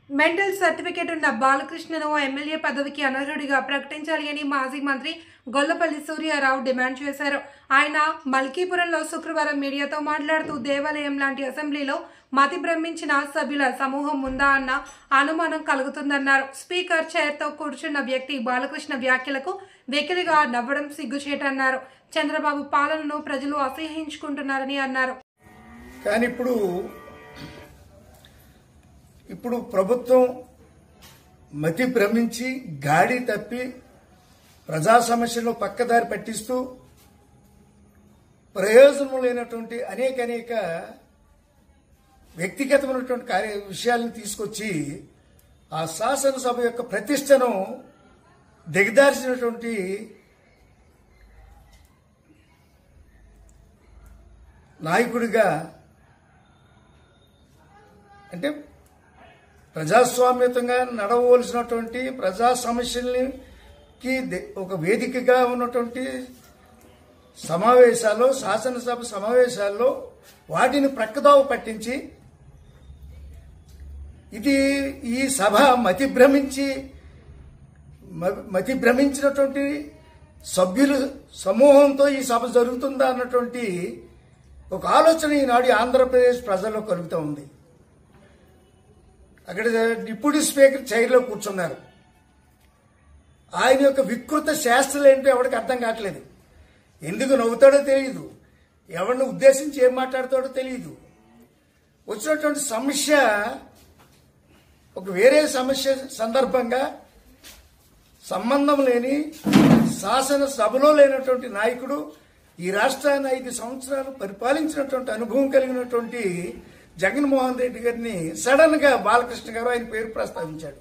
Mental certificate ఉన్న బాలకృష్ణను MLA పదవికి అనర్హుడిగా ప్రకటించాలి అని మాజీ మంత్రి గొల్లపల్లి సూర్యారావు డిమాండ్ చేశారు. ఆయన మల్కీపురంలో శుక్రవారం మీడియాతో మాట్లాడుతూ దేవాలయం లాంటి అసెంబ్లీలో మతి భ్రమించిన సభ్యుల సమూహం ఉందా అన్న అనుమానం కలుగుతుందన్నారు. స్పీకర్ చైర్తో కూర్చున్న వ్యక్తి బాలకృష్ణ వ్యాఖ్యలకు వెకిలిగా నవ్వడం సిగ్గుచేటన్నారు. చంద్రబాబు పాలనను ప్రజలు అసహ్యించుకుంటున్నారని అన్నారు. కానీ ఇప్పుడు ప్రభుత్వం మతి భ్రమించి గాడి తప్పి ప్రజా సమస్యలను పక్కదారి పట్టిస్తూ ప్రయోజనం లేనటువంటి అనేక వ్యక్తిగతమైనటువంటి విషయాలను తీసుకొచ్చి ఆ శాసనసభ యొక్క ప్రతిష్టను దిగదార్చినటువంటి నాయకుడిగా, అంటే ప్రజాస్వామ్యతంగా నడవవలసినటువంటి ప్రజా సమస్యలకి ఒక వేదికగా ఉన్నటువంటి సమావేశాల్లో, శాసనసభ సమావేశాల్లో వాటిని ప్రక్కదోవ పట్టించి ఈ సభ మతి భ్రమించినటువంటి సభ్యులు సమూహంతో ఈ సభ జరుగుతుందా అన్నటువంటి ఒక ఆలోచన ఈనాడు ఆంధ్రప్రదేశ్ ప్రజల్లో కలుగుతూ ఉంది. అక్కడ డిప్యూటీ స్పీకర్ చైర్లో కూర్చున్నారు. ఆయన యొక్క వికృత శాస్త్రాలు ఏంటో ఎవరికి అర్థం కావట్లేదు. ఎందుకు నవ్వుతాడో తెలియదు, ఎవరిని ఉద్దేశించి ఏం మాట్లాడతాడో తెలియదు. వచ్చినటువంటి సమస్య ఒక వేరే సమస్య సందర్భంగా సంబంధం లేని శాసనసభలో లేనటువంటి నాయకుడు, ఈ రాష్ట్రాన్ని 5 సంవత్సరాలు పరిపాలించినటువంటి అనుభవం కలిగినటువంటి జగన్మోహన్ రెడ్డి గారిని సడన్ గా బాలకృష్ణ గారు ఆయన పేరు ప్రస్తావించాడు.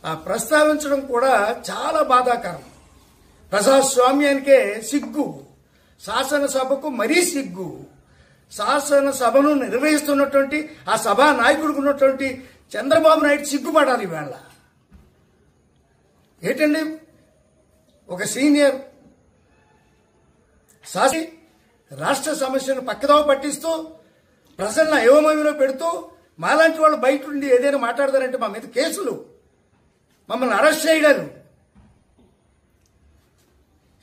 ఆ ప్రస్తావించడం కూడా చాలా బాధాకరం. ప్రజాస్వామ్యానికే సిగ్గు, శాసనసభకు మరీ సిగ్గు. శాసనసభను నిర్వహిస్తున్నటువంటి ఆ సభా నాయకుడికి ఉన్నటువంటి చంద్రబాబు నాయుడు సిగ్గుపడాలి. ఇవాళ ఏంటండి, ఒక సీనియర్ శాసి రాష్ట్ర సమస్యను పక్కదోవ పట్టిస్తూ ప్రజలను అయోమయంలో పెడుతూ మాలాంటి వాళ్ళు బయట ఉండి ఏదైనా మాట్లాడతారంటే మా మీద కేసులు, మమ్మల్ని అరెస్ట్ చేయడాలు.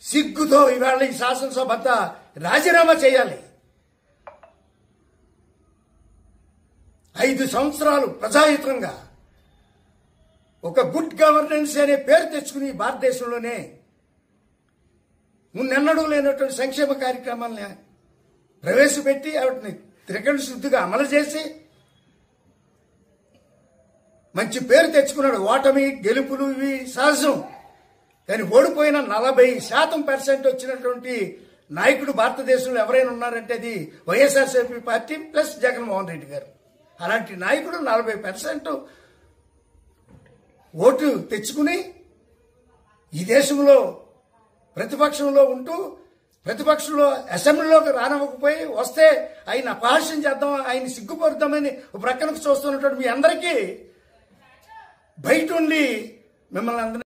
సిగ్గుతో ఇవాళ ఈ శాసనసభ అంతా రాజీనామా చేయాలి. 5 సంవత్సరాలు ప్రజాయుతంగా ఒక గుడ్ గవర్నెన్స్ అనే పేరు తెచ్చుకుని భారతదేశంలోనే మున్నెన్నడూ లేనటువంటి సంక్షేమ కార్యక్రమాలను ప్రవేశపెట్టి వాటిని త్రికరణ శుద్ధిగా అమలు చేసి మంచి పేరు తెచ్చుకున్నాడు. ఓటమి గెలుపులు ఇవి సహజం, కానీ ఓడిపోయిన 40% వచ్చినటువంటి నాయకుడు భారతదేశంలో ఎవరైనా ఉన్నారంటే అది వైఎస్ఆర్సీపీ పార్టీ ప్లస్ జగన్మోహన్ రెడ్డి గారు. అలాంటి నాయకుడు 40% ఓటు తెచ్చుకుని ఈ దేశంలో ప్రతిపక్షంలో ఉంటూ ప్రతిపక్షంలో అసెంబ్లీలోకి రానివ్వకపోయి వస్తే ఆయన అపహాస్యం చేద్దాం, ఆయన సిగ్గుపరుద్దామని ప్రక్కనకు చూస్తున్నటువంటి మీ అందరికీ బయట ఉండి మిమ్మల్ని అందరినీ